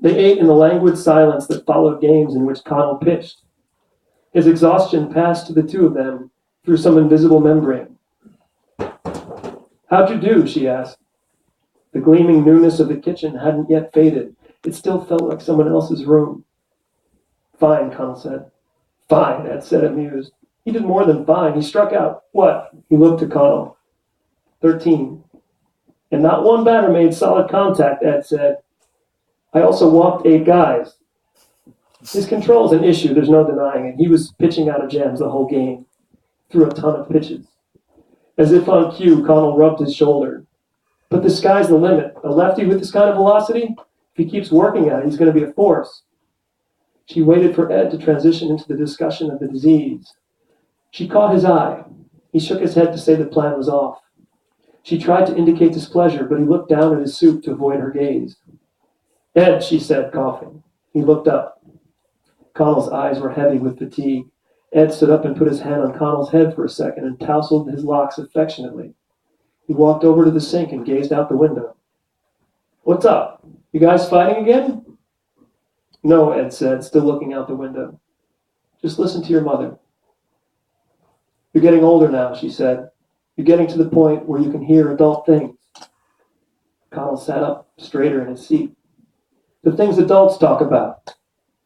They ate in the languid silence that followed games in which Connell pitched. His exhaustion passed to the two of them through some invisible membrane. "How'd you do?" she asked. The gleaming newness of the kitchen hadn't yet faded. It still felt like someone else's room. "Fine," Connell said. "Fine," Ed said, amused. He did more than fine. He struck out. "What?" He looked to Connell. 13. "And not one batter made solid contact," Ed said. "I also walked 8 guys. His control's an issue, there's no denying it. He was pitching out of jams the whole game. Threw a ton of pitches. As if on cue, Connell rubbed his shoulder. "But the sky's the limit. A lefty with this kind of velocity, if he keeps working at it, he's going to be a force." She waited for Ed to transition into the discussion of the disease. She caught his eye. He shook his head to say the plan was off. She tried to indicate displeasure, but he looked down at his soup to avoid her gaze. "Ed," she said, coughing. He looked up. Connell's eyes were heavy with fatigue. Ed stood up and put his hand on Connell's head for a second and tousled his locks affectionately. He walked over to the sink and gazed out the window. "What's up? You guys fighting again?" "No," Ed said, still looking out the window. "Just listen to your mother." "You're getting older now," she said. "You're getting to the point where you can hear adult things." Connell sat up straighter in his seat. "The things adults talk about.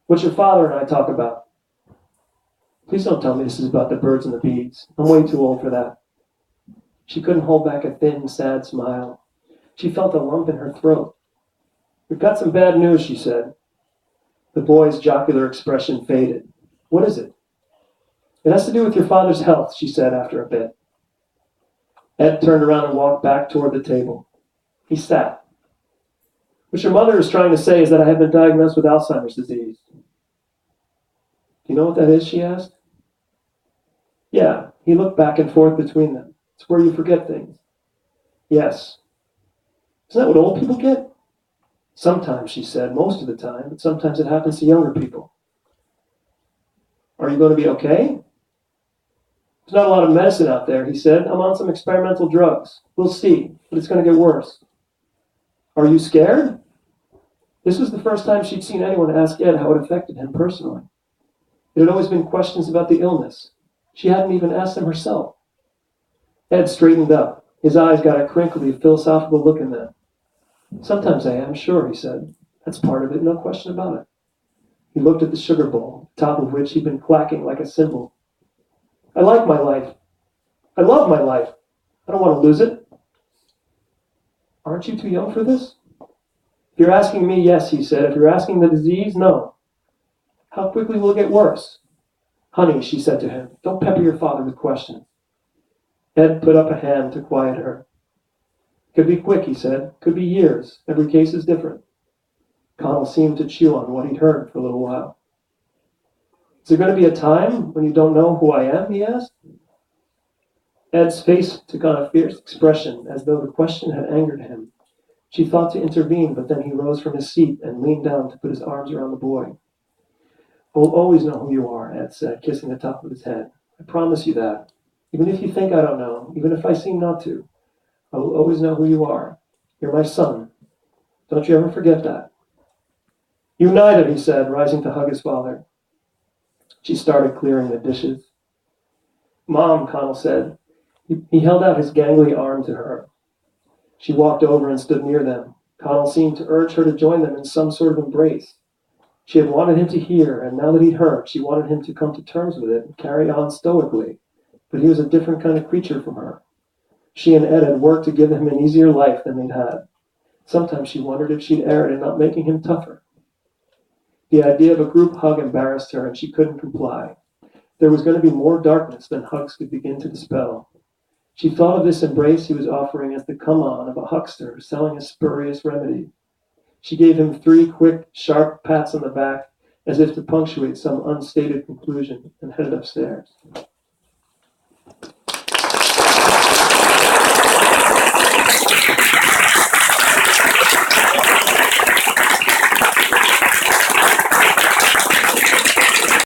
What your father and I talk about." "Please don't tell me this is about the birds and the bees. I'm way too old for that." She couldn't hold back a thin, sad smile. She felt a lump in her throat. "We've got some bad news," she said. The boy's jocular expression faded. "What is it?" "It has to do with your father's health," she said after a bit. Ed turned around and walked back toward the table. He sat. "What your mother is trying to say is that I have been diagnosed with Alzheimer's disease." "Do you know what that is?" she asked. "Yeah." He looked back and forth between them. "It's where you forget things." "Yes." "Isn't that what old people get?" "Sometimes," she said, "most of the time, but sometimes it happens to younger people." "Are you going to be okay?" "There's not a lot of medicine out there," he said. "I'm on some experimental drugs. We'll see, but it's going to get worse." "Are you scared?" This was the first time she'd seen anyone ask Ed how it affected him personally. It had always been questions about the illness. She hadn't even asked him herself. Ed straightened up. His eyes got a crinkly, philosophical look in them. "Sometimes I am, sure," he said. "That's part of it, no question about it." He looked at the sugar bowl, top of which he'd been clacking like a cymbal. "I like my life. I love my life. I don't want to lose it." "Aren't you too young for this?" "If you're asking me, yes," he said. "If you're asking the disease, no." "How quickly will it get worse?" "Honey," she said to him, "don't pepper your father with questions." Ed put up a hand to quiet her. "Could be quick," he said. "Could be years. Every case is different." Connell seemed to chew on what he'd heard for a little while. "Is there going to be a time when you don't know who I am?" he asked. Ed's face took on a fierce expression, as though the question had angered him. She thought to intervene, but then he rose from his seat and leaned down to put his arms around the boy. "I will always know who you are," Ed said, kissing the top of his head. "I promise you that. Even if you think I don't know, even if I seem not to, I will always know who you are. You're my son. Don't you ever forget that." "You neither," he said, rising to hug his father. She started clearing the dishes. "Mom," Connell said. He held out his gangly arm to her. She walked over and stood near them. Connell seemed to urge her to join them in some sort of embrace. She had wanted him to hear, and now that he'd heard, she wanted him to come to terms with it and carry on stoically. But he was a different kind of creature from her. She and Ed had worked to give him an easier life than they'd had. Sometimes she wondered if she'd erred in not making him tougher. The idea of a group hug embarrassed her, and she couldn't comply. There was going to be more darkness than hugs could begin to dispel. She thought of this embrace he was offering as the come-on of a huckster selling a spurious remedy. She gave him 3 quick, sharp pats on the back, as if to punctuate some unstated conclusion, and headed upstairs.